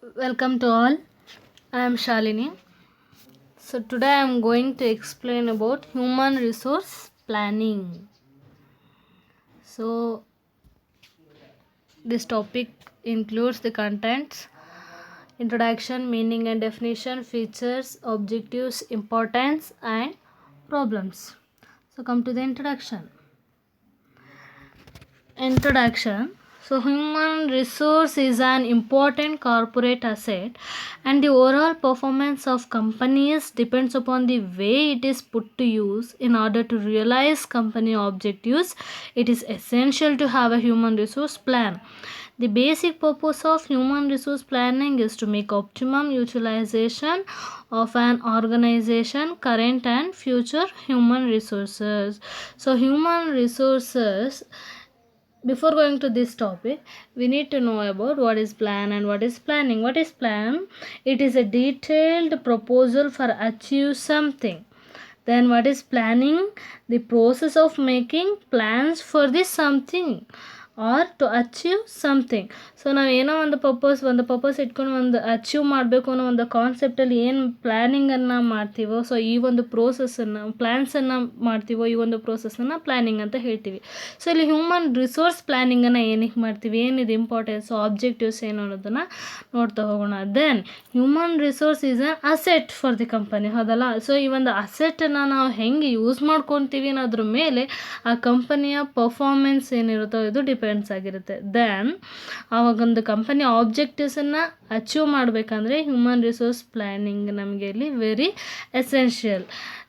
Welcome to all. I am Shalini. So today I am going to explain about human resource planning. So this topic includes the contents, introduction, meaning and definition, features, objectives, importance and problems. So come to the introduction. So human resource is an important corporate asset, and the overall performance of companies depends upon the way it is put to use. In order to realize company objectives, it is essential to have a human resource plan. The basic purpose of human resource planning is to make optimum utilization of an organization current and future human resources. So human resources, before going to this topic, we need to know about what is plan and what is planning. What is plan? It is a detailed proposal for achieve something. Then what is planning? The process of making plans for this something or to achieve something. So ನಾವು ಏನೋ ಒಂದು purpose ಇಟ್ಕೊಂಡು ಒಂದು achieve ಮಾಡಬೇಕು ಅನ್ನೋ ಒಂದು ಕಾನ್ಸೆಪ್ಟಲ್ಲಿ ಏನು ಪ್ಲ್ಯಾನಿಂಗನ್ನು ಮಾಡ್ತೀವೋ, ಸೊ ಈ ಒಂದು ಪ್ರೋಸೆಸ್ಸನ್ನು ಪ್ಲ್ಯಾನ್ಸನ್ನು ಮಾಡ್ತೀವೋ, ಈ ಒಂದು ಪ್ರೋಸೆಸ್ಸನ್ನು ಪ್ಲ್ಯಾನಿಂಗ್ ಅಂತ ಹೇಳ್ತೀವಿ. ಸೊ ಇಲ್ಲಿ ಹ್ಯೂಮನ್ ರಿಸೋರ್ಸ್ ಪ್ಲ್ಯಾನಿಂಗನ್ನು ಏನಕ್ಕೆ ಮಾಡ್ತೀವಿ, ಏನಿದೆ ಇಂಪಾರ್ಟೆನ್ಸು, ಆಬ್ಜೆಕ್ಟಿವ್ಸ್ ಏನು ಅನ್ನೋದನ್ನು ನೋಡ್ತಾ ಹೋಗೋಣ. Then human resource is an asset for the company, ಹೌದಲ್ಲ? ಸೊ ಈ ಒಂದು ಅಸೆಟನ್ನು ನಾವು ಹೆಂಗೆ ಯೂಸ್ ಮಾಡ್ಕೊತೀವಿ ಅನ್ನೋದ್ರ ಮೇಲೆ ಆ ಕಂಪನಿಯ ಪರ್ಫಾರ್ಮೆನ್ಸ್ ಏನಿರುತ್ತೋ ಇದು ಡಿಪೆಂಡ್ಸ್ ಆಗಿರುತ್ತೆ. ದೆನ್ ಆವಾಗೊಂದು ಕಂಪನಿ ಆಬ್ಜೆಕ್ಟಿವ್ಸನ್ನು ಅಚೀವ್ ಮಾಡಬೇಕಂದ್ರೆ ಹ್ಯೂಮನ್ ರಿಸೋರ್ಸ್ ಪ್ಲ್ಯಾನಿಂಗ್ ನಮಗೆ ಇಲ್ಲಿ very essential.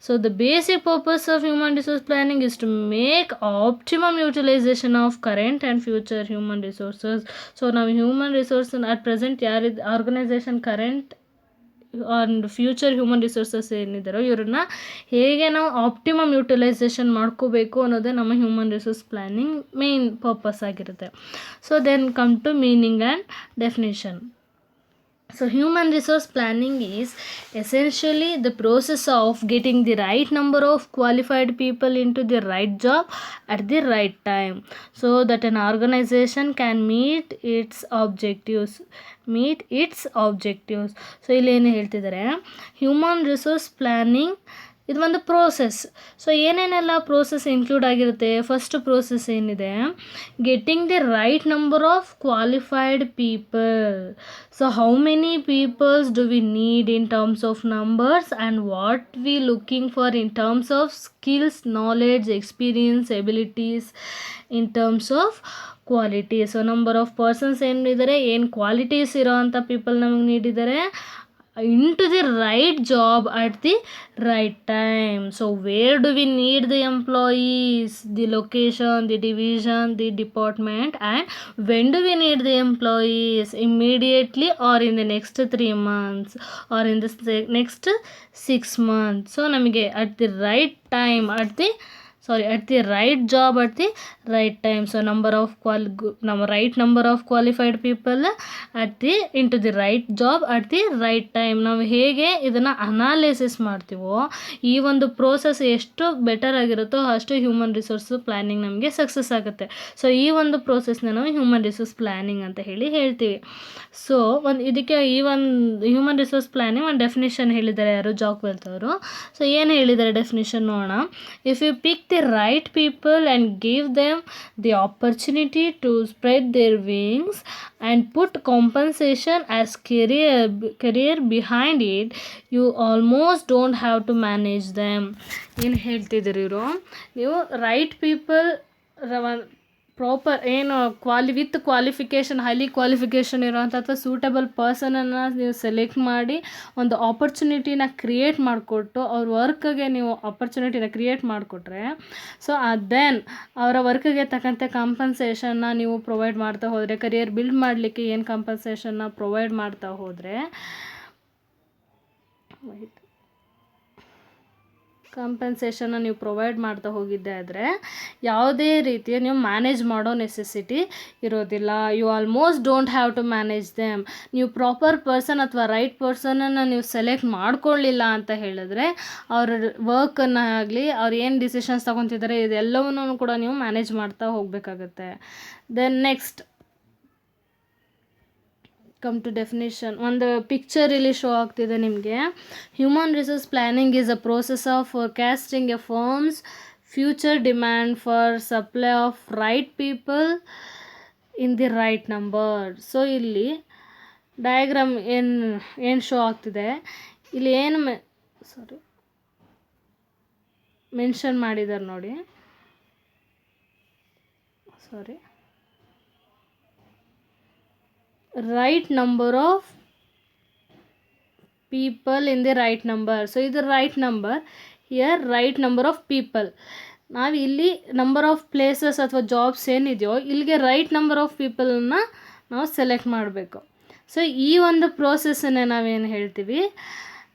So the basic purpose of human resource planning is to make optimum utilisation of current and future human resources. So ನಾವು ಹ್ಯೂಮನ್ ರಿಸೋರ್ಸ್ ಅಟ್ ಪ್ರೆಸೆಂಟ್ ಯಾರಿದ್ದು organisation current and future human resources ಏನಿದ್ದಾರೋ ಇವ್ರನ್ನ ಹೇಗೆ ನಾವು optimum utilisation ಮಾಡ್ಕೋಬೇಕು ಅನ್ನೋದೇ ನಮ್ಮ human resource planning main purpose ಆಗಿರುತ್ತೆ. So then come to meaning and definition. So human resource planning is essentially the process of getting the right number of qualified people into the right job at the right time so that an organization can meet its objectives. So ಇಲ್ಲಿ ಏನು ಹೇಳ್ತಿದ್ದಾರೆ, human resource planning ಇದು ಒಂದು process. So ಏನೇನೆಲ್ಲ process include ಆಗಿರುತ್ತೆ? First process ಏನಿದೆ, getting the right number of qualified people. So how many people's do we need in terms of numbers and what we looking for in terms of skills, knowledge, experience, abilities in terms of quality. So number of persons ಏನಿದ್ದಾರೆ, ಏನು qualities ಇರೋ ಅಂಥ people ನಮಗೆ ನೀಡಿದ್ದಾರೆ, into the right job at the right time. So where do we need the employees, the location, the division, the department, and when do we need the employees? Immediately or in the next 3 months or in the next 6 months. So ನಮಗೆ at the right time, at the right job at the right time. So right number of qualified people at the into the right job at the right time. ನಾವು ಹೇಗೆ ಇದನ್ನು analysis ಮಾಡ್ತೀವೋ, ಈ ಒಂದು process ಎಷ್ಟು better ಆಗಿರುತ್ತೋ ಅಷ್ಟು human resource planning ನಮಗೆ success ಆಗುತ್ತೆ. ಸೊ ಈ ಒಂದು ಪ್ರೋಸೆಸ್ನ ನಾವು ಹ್ಯೂಮನ್ ರಿಸೋರ್ಸ್ ಪ್ಲ್ಯಾನಿಂಗ್ ಅಂತ ಹೇಳ್ತೀವಿ. ಸೊ ಇದಕ್ಕೆ ಈ ಒಂದು ಹ್ಯೂಮನ್ ರಿಸೋರ್ಸ್ ಪ್ಲ್ಯಾನಿಂಗ್ ಒಂದು ಡೆಫಿನೇಷನ್ ಹೇಳಿದ್ದಾರೆ ಯಾರು, ಜಾಕ್ವೆಲ್ತ್ ಅವರು. ಸೊ ಏನು ಹೇಳಿದ್ದಾರೆ ಡೆಫಿನೇಷನ್ ನೋಡೋಣ. If you pick the right people and give them the opportunity to spread their wings and put compensation as career behind it, you almost don't have to manage them. ಏನು ಹೇಳ್ತಿದ್ದೀರಿ ಇವರು, ನೀವು right people proper ಏನು with qualification, highly qualification ಇರೋಂಥ ಅಥವಾ suitable ಪರ್ಸನನ್ನು ನೀವು select ಮಾಡಿ ಒಂದು ಆಪರ್ಚುನಿಟಿನ create ಮಾಡಿಕೊಟ್ಟು ಅವ್ರ ವರ್ಕ್ಗೆ ನೀವು ಆಪರ್ಚುನಿಟಿನ ಕ್ರಿಯೇಟ್ ಮಾಡಿಕೊಟ್ರೆ, ಸೊ ದೆನ್ ಅವರ ವರ್ಕ್ಗೆ ತಕ್ಕಂತೆ ಕಾಂಪನ್ಸೇಷನ್ನ ನೀವು ಪ್ರೊವೈಡ್ ಮಾಡ್ತಾ ಹೋದರೆ, ಕರಿಯರ್ ಬಿಲ್ಡ್ ಮಾಡಲಿಕ್ಕೆ ಏನು ಕಾಂಪನ್ಸೇಷನ್ನ ಪ್ರೊವೈಡ್ ಮಾಡ್ತಾ ಹೋದರೆ, ಕಾಂಪನ್ಸೇಷನ್ನ ನೀವು ಪ್ರೊವೈಡ್ ಮಾಡ್ತಾ ಹೋಗಿದ್ದೆ ಆದರೆ ಯಾವುದೇ ರೀತಿಯ ನೀವು ಮ್ಯಾನೇಜ್ ಮಾಡೋ ನೆಸೆಸಿಟಿ ಇರೋದಿಲ್ಲ. You almost don't have to manage them. ನೀವು ಪ್ರಾಪರ್ ಪರ್ಸನ್ ಅಥವಾ ರೈಟ್ ಪರ್ಸನನ್ನು ನೀವು ಸೆಲೆಕ್ಟ್ ಮಾಡ್ಕೊಳ್ಳಿಲ್ಲ ಅಂತ ಹೇಳಿದ್ರೆ ಅವ್ರ ವರ್ಕನ್ನು ಆಗಲಿ ಅವ್ರು ಏನು ಡಿಸಿಷನ್ಸ್ ತೊಗೊತಿದ್ದಾರೆ ಇದೆಲ್ಲವನ್ನೂ ಕೂಡ ನೀವು ಮ್ಯಾನೇಜ್ ಮಾಡ್ತಾ ಹೋಗಬೇಕಾಗತ್ತೆ. Then next come to definition. ಒಂದು ಪಿಕ್ಚರ್ ಇಲ್ಲಿ ಶೋ ಆಗ್ತಿದೆ ನಿಮಗೆ. Human resource planning is a process of forecasting a firm's future demand for supply of right people in the right number. So ಇಲ್ಲಿ ಡಯಾಗ್ರಾಮ್ ಏನು show ಆಗ್ತಿದೆ, ಇಲ್ಲಿ ಏನು mention ಮಾಡಿದ್ದಾರೆ ನೋಡಿ. Right number of people in the right number. So ಇದು right number, here right number of people. ನಾವು ಇಲ್ಲಿ ನಂಬರ್ ಆಫ್ ಪ್ಲೇಸಸ್ ಅಥವಾ ಜಾಬ್ಸ್ ಏನಿದೆಯೋ ಇಲ್ಲಿಗೆ ರೈಟ್ ನಂಬರ್ ಆಫ್ ಪೀಪಲನ್ನ ನಾವು ಸೆಲೆಕ್ಟ್ ಮಾಡಬೇಕು. ಸೊ ಈ ಒಂದು ಪ್ರೋಸೆಸ್ಸನ್ನೇ ನಾವೇನು ಹೇಳ್ತೀವಿ,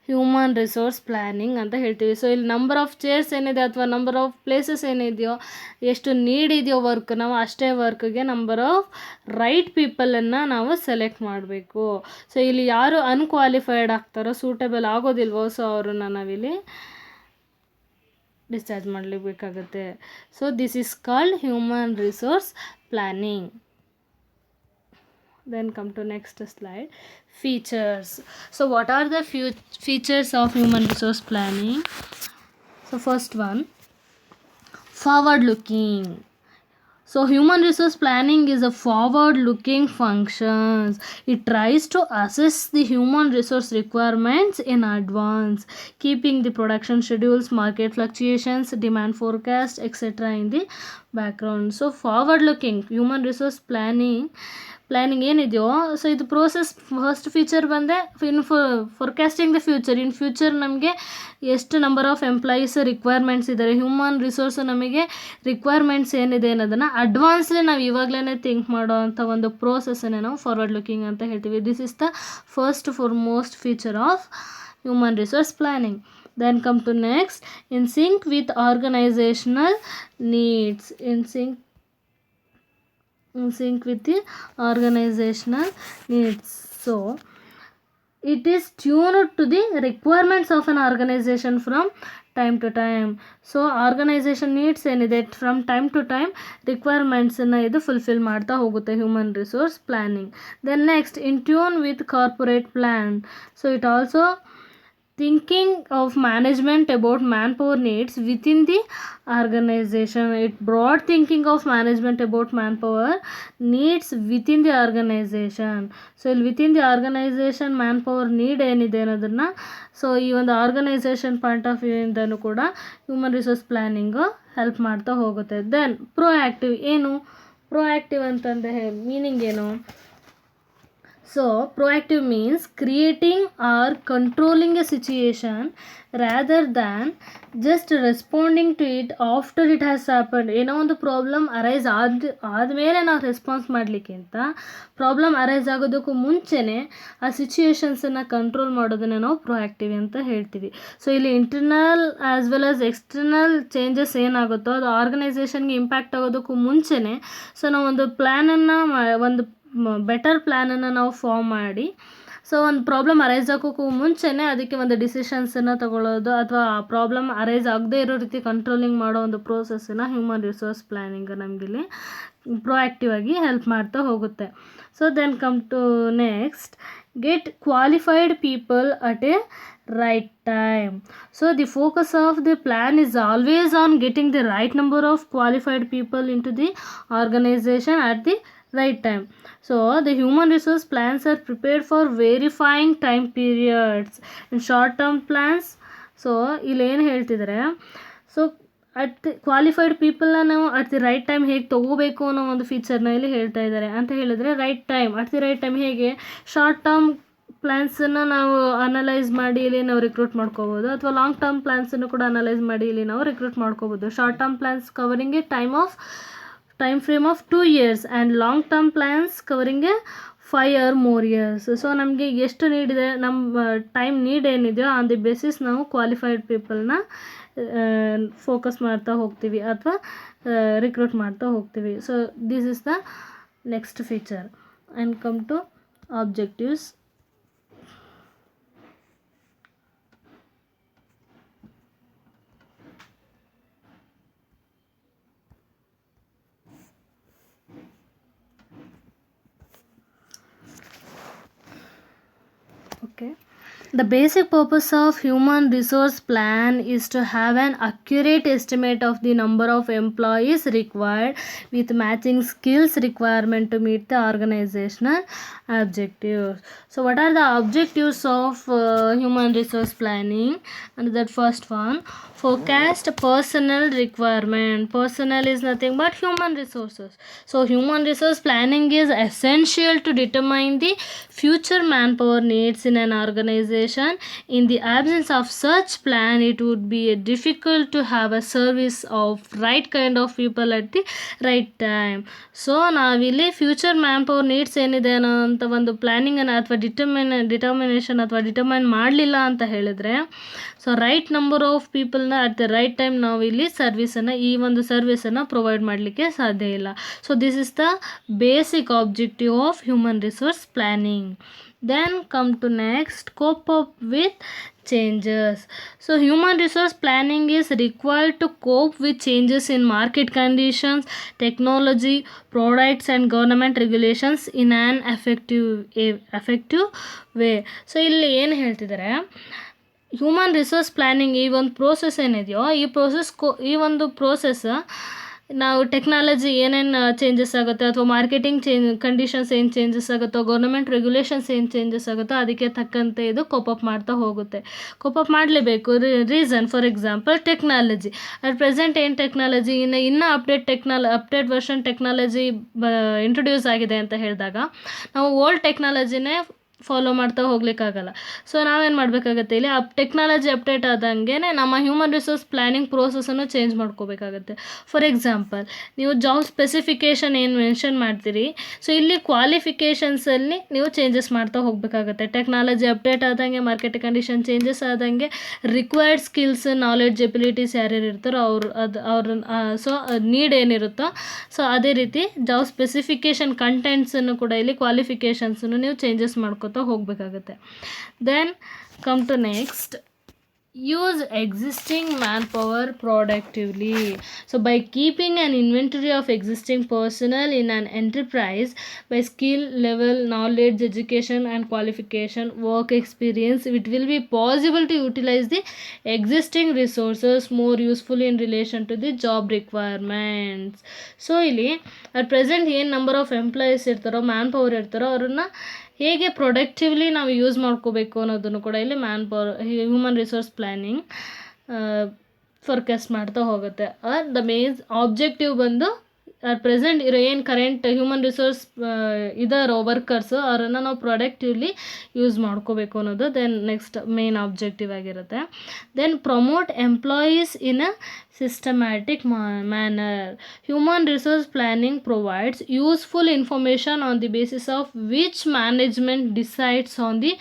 ಹ್ಯೂಮನ್ ರಿಸೋರ್ಸ್ ಪ್ಲ್ಯಾನಿಂಗ್ ಅಂತ ಹೇಳ್ತೀವಿ. ಸೊ ಇಲ್ಲಿ ನಂಬರ್ ಆಫ್ ಚೇರ್ಸ್ ಏನಿದೆ ಅಥವಾ ನಂಬರ್ ಆಫ್ ಪ್ಲೇಸಸ್ ಏನಿದೆಯೋ, ಎಷ್ಟು ನೀಡ್ ಇದೆಯೋ ವರ್ಕ್, ನಾವು ಅಷ್ಟೇ ವರ್ಕ್ಗೆ ನಂಬರ್ ಆಫ್ ರೈಟ್ ಪೀಪಲನ್ನು ನಾವು ಸೆಲೆಕ್ಟ್ ಮಾಡಬೇಕು. ಸೊ ಇಲ್ಲಿ ಯಾರು ಅನ್ಕ್ವಾಲಿಫೈಡ್ ಆಗ್ತಾರೋ, ಸೂಟೇಬಲ್ ಆಗೋದಿಲ್ವೋ, ಸೊ ಅವ್ರನ್ನ ನಾವಿಲ್ಲಿ ಡಿಸ್ಚಾರ್ಜ್ ಮಾಡಲೇಬೇಕಾಗುತ್ತೆ. So this is called human resource planning. Then come to next slide, features. So what are the features of human resource planning? So first one, forward looking. So human resource planning is a forward looking function. It tries to assess the human resource requirements in advance, keeping the production schedules, market fluctuations, demand forecast, etc. in the background. So forward looking human resource planning ಏನಿದೆಯೋ, so ಇದು process first feature ಬಂದೆ forecasting the future. In future ನಮಗೆ ಎಷ್ಟು number of employees requirements ಇದ್ದಾರೆ, human resource ನಮಗೆ requirements ಏನಿದೆ ಅನ್ನೋದನ್ನು ಅಡ್ವಾನ್ಸ್ಲಿ ನಾವು ಇವಾಗಲೇ ಥಿಂಕ್ ಮಾಡೋ ಅಂಥ ಒಂದು ಪ್ರೋಸೆಸ್ಸನ್ನೇ ನಾವು ಫಾರ್ವರ್ಡ್ ಲುಕಿಂಗ್ ಅಂತ ಹೇಳ್ತೀವಿ. This is the first foremost feature of human resource planning. Then come to next, in sync with organizational needs. In sync with the organizational needs. So it is tuned to the requirements of an organization from time to time. So organization needs ಏನಿದೆ from time to time ರಿಕ್ವೈರ್ಮೆಂಟ್ಸನ್ನು ಇದು fulfil ಮಾಡ್ತಾ ಹೋಗುತ್ತೆ human resource planning. Then next, in tune with corporate plan. So it also thinking of management about manpower needs within the organization. It broad thinking of management about manpower needs within the organization. So within the organization manpower need ಏನಿದೆ ಅನ್ನೋದನ್ನು, so ಈ ಒಂದು organisation point of view ಇಂದನೂ ಕೂಡ human resource planning help ಮಾಡ್ತಾ ಹೋಗುತ್ತೆ. Then ಪ್ರೋಆ್ಯಕ್ಟಿವ್. ಏನು ಪ್ರೋಆ್ಯಕ್ಟಿವ್ ಅಂತಂದರೆ meaning ಏನು? So proactive means creating or controlling a situation rather than just responding to it after it has happened. ಏನೋ ಒಂದು ಪ್ರಾಬ್ಲಮ್ ಅರೈಸ್ ಆದಮೇಲೆ ನಾವು ರೆಸ್ಪಾನ್ಸ್ ಮಾಡಲಿಕ್ಕಿಂತ ಪ್ರಾಬ್ಲಮ್ ಅರೈಸ್ ಆಗೋದಕ್ಕೂ ಮುಂಚೆನೇ ಆ ಸಿಚುಯೇಷನ್ಸನ್ನು ಕಂಟ್ರೋಲ್ ಮಾಡೋದನ್ನು ನಾವು ಪ್ರೊಆ್ಯಕ್ಟಿವ್ ಅಂತ ಹೇಳ್ತೀವಿ. ಸೊ ಇಲ್ಲಿ internal as well as external changes ಏನಾಗುತ್ತೋ ಅದು ಆರ್ಗನೈಸೇಷನ್ಗೆ ಇಂಪ್ಯಾಕ್ಟ್ ಆಗೋದಕ್ಕೂ ಮುಂಚೆನೇ ಸೊ ನಾವು ಒಂದು ಪ್ಲ್ಯಾನನ್ನು, ಒಂದು ಬೆಟರ್ ಪ್ಲ್ಯಾನನ್ನು ನಾವು ಫಾರ್ಮ್ ಮಾಡಿ, ಸೊ ಒಂದು ಪ್ರಾಬ್ಲಮ್ ಅರೈಸ್ ಆಗೋಕ್ಕೂ ಮುಂಚೆನೇ ಅದಕ್ಕೆ ಒಂದು ಡಿಸಿಷನ್ಸನ್ನು ತಗೊಳ್ಳೋದು ಅಥವಾ ಆ ಪ್ರಾಬ್ಲಮ್ ಅರೈಸ್ ಆಗದೇ ಇರೋ ರೀತಿ ಕಂಟ್ರೋಲಿಂಗ್ ಮಾಡೋ ಒಂದು ಪ್ರೋಸೆಸ್ಸನ್ನು ಹ್ಯೂಮನ್ ರಿಸೋರ್ಸ್ ಪ್ಲ್ಯಾನಿಂಗ್ ನಮಗಿಲ್ಲಿ ಪ್ರೊಆ್ಯಕ್ಟಿವ್ ಆಗಿ ಹೆಲ್ಪ್ ಮಾಡ್ತಾ ಹೋಗುತ್ತೆ. So then come to next, get qualified people at a right time. So the focus of the plan is always on getting the right number of qualified people into the organization at the right time. So the human resource plans are prepared for verifying time periods and short term plans. So ಇಲ್ಲಿ ಏನು ಹೇಳ್ತಿದ್ದಾರೆ, so at qualified ಪೀಪಲ್ನ ನಾವು at the right time ಹೇಗೆ ತೊಗೋಬೇಕು ಅನ್ನೋ ಒಂದು ಫೀಚರ್ನ ಇಲ್ಲಿ ಹೇಳ್ತಾ ಇದ್ದಾರೆ. ಅಂತ ಹೇಳಿದರೆ right time, at the right time ಹೇಗೆ, ಶಾರ್ಟ್ ಟರ್ಮ್ ಪ್ಲ್ಯಾನ್ಸನ್ನು ನಾವು ಅನಲೈಸ್ ಮಾಡಿ ಇಲ್ಲಿ ನಾವು ರಿಕ್ರೂಟ್ ಮಾಡ್ಕೋಬೋದು, ಅಥವಾ ಲಾಂಗ್ ಟರ್ಮ್ ಪ್ಲ್ಯಾನ್ಸನ್ನು ಕೂಡ ಅನಲೈಸ್ ಮಾಡಿ ಇಲ್ಲಿ ನಾವು ರಿಕ್ರೂಟ್ ಮಾಡ್ಕೋಬೋದು. Short term plans covering A time frame of 2 years and long term plans covering a 5 or more years. So ನಮಗೆ ಎಷ್ಟು ನೀಡಿದೆ, ನಮ್ಮ ಟೈಮ್ ನೀಡ್ ಏನಿದೆಯೋ ಆನ್ ದಿ ಬೇಸಿಸ್ ನಾವು ಕ್ವಾಲಿಫೈಡ್ ಪೀಪಲ್ನ ಫೋಕಸ್ ಮಾಡ್ತಾ ಹೋಗ್ತೀವಿ ಅಥವಾ ರಿಕ್ರೂಟ್ ಮಾಡ್ತಾ ಹೋಗ್ತೀವಿ. So this is the next feature. And come to objectives. Okay. The basic purpose of human resource plan is to have an accurate estimate of the number of employees required with matching skills requirement to meet the organizational objectives. So what are the objectives of human resource planning? And that first one, forecast personnel requirement. Personnel is nothing but human resources. So human resource planning is essential to determine the future manpower needs in an organization. In the absence of such plan, it would be difficult to have a service of right kind of people at the right time. So ನಾವಿಲ್ಲಿ future man power needs ಏನಿದೆ ಅನ್ನೋ ಅಂತ ಒಂದು ಪ್ಲ್ಯಾನಿಂಗನ್ನು ಅಥವಾ determination ಅಥವಾ determine ಮಾಡಲಿಲ್ಲ ಅಂತ ಹೇಳಿದರೆ, ಸೊ ರೈಟ್ ನಂಬರ್ ಆಫ್ ಪೀಪಲ್ನ ಅಟ್ ದ ರೈಟ್ ಟೈಮ್ ನಾವು ಇಲ್ಲಿ ಈ ಒಂದು ಸರ್ವಿಸನ್ನು ಪ್ರೊವೈಡ್ ಮಾಡಲಿಕ್ಕೆ ಸಾಧ್ಯ ಇಲ್ಲ. So this is the basic objective of human resource planning. Then come to next, cope up with changes. So human resource planning is required to cope with changes in market conditions, technology, products and government regulations in an effective way. So ಇಲ್ಲಿ ಏನು ಹೇಳ್ತಿದ್ದಾರೆ, human resource planning ಈ ಒಂದು process ಏನಿದೆಯೋ ಈ ಒಂದು process ನಾವು technology ಏನೇನು ಚೇಂಜಸ್ ಆಗುತ್ತೋ ಅಥವಾ ಮಾರ್ಕೆಟಿಂಗ್ ಕಂಡೀಷನ್ಸ್ ಏನು ಚೇಂಜಸ್ ಆಗುತ್ತೋ, ಗೌರ್ಮೆಂಟ್ ರೆಗ್ಯುಲೇಷನ್ಸ್ ಏನು ಚೇಂಜಸ್ ಆಗುತ್ತೋ ಅದಕ್ಕೆ ತಕ್ಕಂತೆ ಇದು ಕೋಪಪ್ ಮಾಡ್ತಾ ಹೋಗುತ್ತೆ. ಕೋಪಪ್ ಮಾಡಲೇಬೇಕು. Reason for example technology. At present ಏನು ಟೆಕ್ನಾಲಜಿ ಇನ್ನೂ ಅಪ್ಡೇಟ್ ವರ್ಷನ್ ಟೆಕ್ನಾಲಜಿ ಇಂಟ್ರೊಡ್ಯೂಸ್ ಆಗಿದೆ ಅಂತ ಹೇಳಿದಾಗ ನಾವು ಓಲ್ಡ್ ಟೆಕ್ನಾಲಜಿನೇ ಫಾಲೋ ಮಾಡ್ತಾ ಹೋಗ್ಲಿಕ್ಕಾಗಲ್ಲ. ಸೊ ನಾವೇನು ಮಾಡಬೇಕಾಗತ್ತೆ, ಇಲ್ಲಿ ಟೆಕ್ನಾಲಜಿ ಅಪ್ಡೇಟ್ ಆದಂಗೆ ನಮ್ಮ ಹ್ಯೂಮನ್ ರಿಸೋರ್ಸ್ ಪ್ಲ್ಯಾನಿಂಗ್ ಪ್ರೋಸೆಸನ್ನು ಚೇಂಜ್ ಮಾಡ್ಕೋಬೇಕಾಗತ್ತೆ. ಫಾರ್ ಎಕ್ಸಾಂಪಲ್, ನೀವು ಜಾಬ್ ಸ್ಪೆಸಿಫಿಕೇಷನ್ ಏನು ಮೆನ್ಷನ್ ಮಾಡ್ತೀರಿ, ಸೊ ಇಲ್ಲಿ ಕ್ವಾಲಿಫಿಕೇಷನ್ಸಲ್ಲಿ ನೀವು ಚೇಂಜಸ್ ಮಾಡ್ತಾ ಹೋಗಬೇಕಾಗತ್ತೆ. ಟೆಕ್ನಾಲಜಿ ಅಪ್ಡೇಟ್ ಆದಂಗೆ, ಮಾರ್ಕೆಟ್ ಕಂಡೀಷನ್ ಚೇಂಜಸ್ ಆದಂಗೆ ರಿಕ್ವೈರ್ಡ್ ಸ್ಕಿಲ್ಸ್, ನಾಲೆಡ್ಜ್, ಎಬಿಲಿಟೀಸ್ ಯಾರ್ಯಾರು ಇರ್ತಾರೋ ಸೊ ನೀಡ್ ಏನಿರುತ್ತೋ, ಸೊ ಅದೇ ರೀತಿ ಜಾಬ್ ಸ್ಪೆಸಿಫಿಕೇಷನ್ ಕಂಟೆಂಟ್ಸನ್ನು ಕೂಡ ಇಲ್ಲಿ ಕ್ವಾಲಿಫಿಕೇಷನ್ಸನ್ನು ನೀವು ಚೇಂಜಸ್ ಮಾಡ್ಕೋತಾ ಹೋಗಬೇಕಾಗುತ್ತೆ. Then come to next, use existing manpower productively. So by keeping an inventory of existing personnel in an enterprise by skill level, knowledge, education and qualification, work experience, it will be possible to utilize the existing resources more usefully in relation to the job requirements. So ಇಲ್ಲಿ at present ಏನು number of employees ಇರ್ತಾರೋ, man power ಇರ್ತಾರೋ, ಅವ್ರನ್ನ ಹೇಗೆ ಪ್ರೊಡಕ್ಟಿವ್ಲಿ ನಾವು use ಮಾಡ್ಕೋಬೇಕು ಅನ್ನೋದನ್ನು ಕೂಡ ಇಲ್ಲಿ ಹ್ಯೂಮನ್ ರಿಸೋರ್ಸ್ ಪ್ಲ್ಯಾನಿಂಗ್ ಫೋರ್ಕಾಸ್ಟ್ ಮಾಡ್ತಾ ಹೋಗುತ್ತೆ. ದ ಮೇನ್ ಆಬ್ಜೆಕ್ಟಿವ್ ಬಂದು ಪ್ರೆಸೆಂಟ್ ಇರೋ ಏನು ಕರೆಂಟ್ ಹ್ಯೂಮನ್ ರಿಸೋರ್ಸ್ ಇದಾರೋ ವರ್ಕರ್ಸು, ಅವರನ್ನು ನಾವು ಪ್ರೊಡಕ್ಟಿವ್ಲಿ ಯೂಸ್ ಮಾಡ್ಕೋಬೇಕು ಅನ್ನೋದು ದೆನ್ ನೆಕ್ಸ್ಟ್ ಮೇನ್ ಆಬ್ಜೆಕ್ಟಿವ್ ಆಗಿರುತ್ತೆ. Then promote employees in a systematic manner. Human resource planning provides useful information on the basis of which management decides on the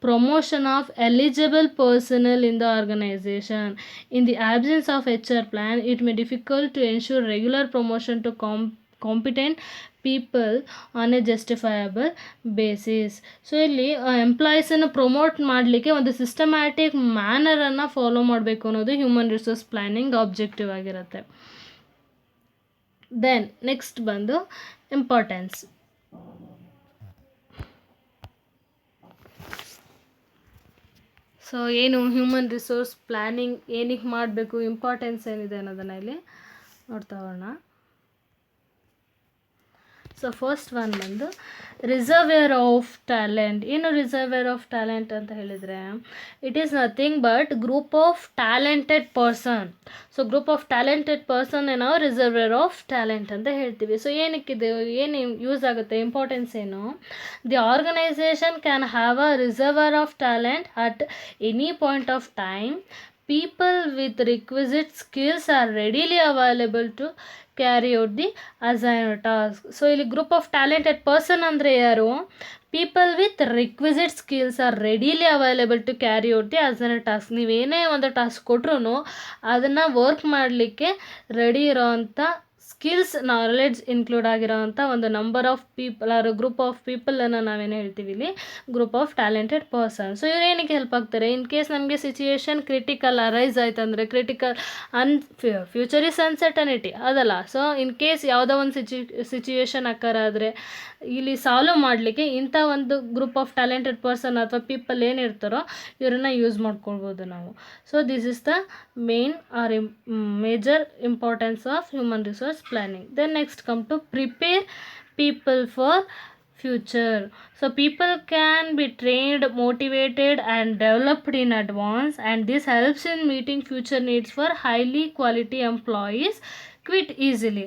promotion of eligible personnel in the organization. In the absence of HR plan, it may be difficult to ensure regular promotion to competent people on a justifiable basis. So ಇಲ್ಲಿ ಎಂಪ್ಲಾಯೀಸನ್ನು promote ಮಾಡಲಿಕ್ಕೆ ಒಂದು systematic ಮ್ಯಾನರನ್ನು follow ಮಾಡಬೇಕು ಅನ್ನೋದು human resource planning objective ಆಗಿರುತ್ತೆ. Then next ಬಂದು importance. So ಏನು human resource planning ಏನಕ್ಕೆ ಮಾಡಬೇಕು, ಇಂಪಾರ್ಟೆನ್ಸ್ ಏನಿದೆ ಅನ್ನೋದನ್ನು ಇಲ್ಲಿ ನೋಡ್ತಾ ಹೋಗೋಣ. ಸೊ ಫಸ್ಟ್ ಒನ್ ಬಂದು ರಿಸರ್ವೇರ್ ಆಫ್ ಟ್ಯಾಲೆಂಟ್. ಏನು ರಿಸರ್ವೇರ್ ಆಫ್ ಟ್ಯಾಲೆಂಟ್ ಅಂತ ಹೇಳಿದರೆ, it is nothing but group of talented person. So group of talented person ನಾವು ರಿಸರ್ವೇರ್ ಆಫ್ ಟ್ಯಾಲೆಂಟ್ ಅಂತ ಹೇಳ್ತೀವಿ. ಸೊ ಏನಕ್ಕಿದೆ, ಏನು ಯೂಸ್ ಆಗುತ್ತೆ, ಇಂಪಾರ್ಟೆನ್ಸ್ ಏನು? The organization can have a reservoir of talent at any point of time. People with requisite skills are readily available to carry out the assigned task. So ಇಲ್ಲಿ group of talented person ಅಂದರೆ ಯಾರು? People with requisite skills are readily available to carry out the assigned task. ನೀವೇನೇ ಒಂದು task ಕೊಟ್ರು ಅದನ್ನು work ಮಾಡಲಿಕ್ಕೆ ready ಇರೋವಂಥ skills knowledge include ಆಗಿರೋವಂಥ ಒಂದು number of people or group of ಪೀಪಲನ್ನು ನಾವೇನು ಹೇಳ್ತೀವಿ ಇಲ್ಲಿ group of talented person. So ಇವ್ರು ಏನಕ್ಕೆ ಹೆಲ್ಪ್ ಆಗ್ತಾರೆ, ಇನ್ ಕೇಸ್ ನಮಗೆ ಸಿಚುಯೇಷನ್ ಕ್ರಿಟಿಕಲ್ ಅರೈಸ್ ಆಯ್ತು ಅಂದರೆ, ಕ್ರಿಟಿಕಲ್ ಫ್ಯೂಚರ್ ಇಸ್ ಅನ್ಸರ್ಟನಿಟಿ ಅದಲ್ಲ. ಸೊ ಇನ್ ಕೇಸ್ ಯಾವುದೋ ಒಂದು ಸಿಚುಯೇಷನ್ ಅಕ್ಕರಾದರೆ ಇಲ್ಲಿ ಸಾಲ್ವ್ ಮಾಡಲಿಕ್ಕೆ ಇಂಥ ಒಂದು ಗ್ರೂಪ್ ಆಫ್ ಟ್ಯಾಲೆಂಟೆಡ್ ಪರ್ಸನ್ ಅಥವಾ ಪೀಪಲ್ ಏನಿರ್ತಾರೋ ಇವರನ್ನು ಯೂಸ್ ಮಾಡ್ಕೊಳ್ಬೋದು ನಾವು. So this is the main or major importance of human resource planning. Then next come to prepare people for future. So people can be trained, motivated and developed in advance, and this helps in meeting future needs for highly quality employees quite easily.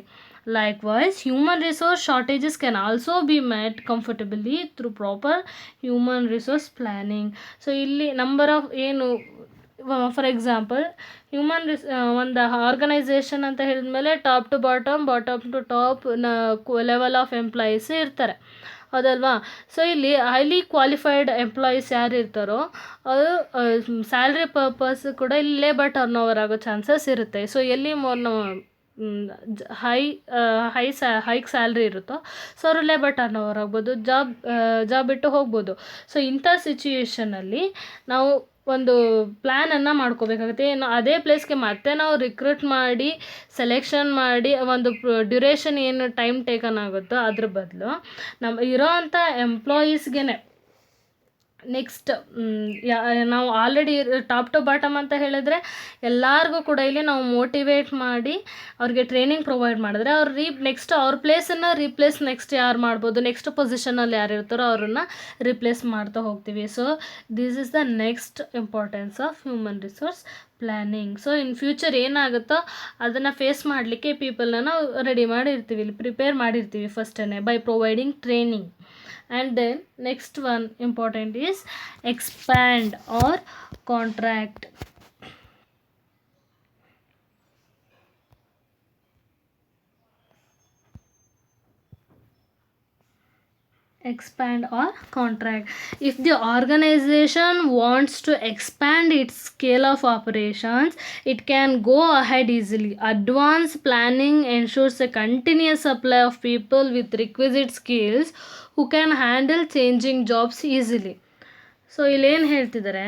Likewise, human resource shortages can also be met comfortably through proper human resource planning. So ಇಲ್ಲಿ number of ಏನು for example ಒಂದು organization ಅಂತ ಹೇಳಿದ್ಮೇಲೆ top to bottom, bottom to top level of employees ಇರ್ತಾರೆ, ಹೌದಲ್ವಾ. So ಇಲ್ಲಿ highly qualified employees ಯಾರು ಇರ್ತಾರೋ ಅದು ಸ್ಯಾಲ್ರಿ ಪರ್ಪಸ್ ಕೂಡ ಇಲ್ಲಿ ಲೇಬರ್ ಟರ್ನ್ ಓವರ್ ಆಗೋ ಚಾನ್ಸಸ್ ಇರುತ್ತೆ. ಸೊ ಎಲ್ಲಿ ಹೈಕ್ ಸ್ಯಾಲ್ರಿ ಇರುತ್ತೋ ಸೊ ಅವರು ಲೇಬರ್ ಟರ್ನ್ ಓವರ್ ಆಗ್ಬೋದು, ಜಾಬ್ ಬಿಟ್ಟು ಹೋಗ್ಬೋದು. ಸೊ ಇಂಥ ಸಿಚುಯೇಷನಲ್ಲಿ ನಾವು ಒಂದು ಪ್ಲ್ಯಾನನ್ನು ಮಾಡ್ಕೋಬೇಕಾಗುತ್ತೆ. ಏನು ಅದೇ ಪ್ಲೇಸ್ಗೆ ಮತ್ತೆ ನಾವು ರಿಕ್ರೂಟ್ ಮಾಡಿ ಸೆಲೆಕ್ಷನ್ ಮಾಡಿ ಒಂದು ಡ್ಯೂರೇಷನ್ ಏನು ಟೈಮ್ ಟೇಕನ್ ಆಗುತ್ತೋ ಅದ್ರ ಬದಲು ನಮ್ಮ ಇರೋವಂಥ ಎಂಪ್ಲಾಯೀಸ್ಗೆ ನೆಕ್ಸ್ಟ್ ನಾವು ಆಲ್ರೆಡಿ ಟಾಪ್ ಟು ಬಾಟಮ್ ಅಂತ ಹೇಳಿದ್ರೆ ಎಲ್ಲರಿಗೂ ಕೂಡ ಇಲ್ಲಿ ನಾವು ಮೋಟಿವೇಟ್ ಮಾಡಿ ಅವ್ರಿಗೆ ಟ್ರೈನಿಂಗ್ ಪ್ರೊವೈಡ್ ಮಾಡಿದ್ರೆ ಅವ್ರು ನೆಕ್ಸ್ಟ್ ಅವ್ರ ಪ್ಲೇಸನ್ನು ರೀಪ್ಲೇಸ್ ನೆಕ್ಸ್ಟ್ ಯಾರು ಮಾಡ್ಬೋದು, ನೆಕ್ಸ್ಟ್ ಪೊಸಿಷನಲ್ಲಿ ಯಾರು ಇರ್ತಾರೋ ಅವ್ರನ್ನ ರಿಪ್ಲೇಸ್ ಮಾಡ್ತಾ ಹೋಗ್ತೀವಿ. So this is the next importance of human resource planning. So in future ಏನಾಗುತ್ತೋ ಅದನ್ನು ಫೇಸ್ ಮಾಡಲಿಕ್ಕೆ ಪೀಪಲ್ನ ನಾವು ರೆಡಿ ಮಾಡಿರ್ತೀವಿ, ಇಲ್ಲಿ ಪ್ರಿಪೇರ್ ಮಾಡಿರ್ತೀವಿ ಫಸ್ಟೇ by providing training. And then next one important is expand or contract. Expand or contract. If the organization wants to expand its scale of operations, it can go ahead easily. Advanced planning ensures a continuous supply of people with requisite skills who can handle changing jobs easily. So ಇಲ್ಲೇನು ಹೇಳ್ತಿದ್ದಾರೆ,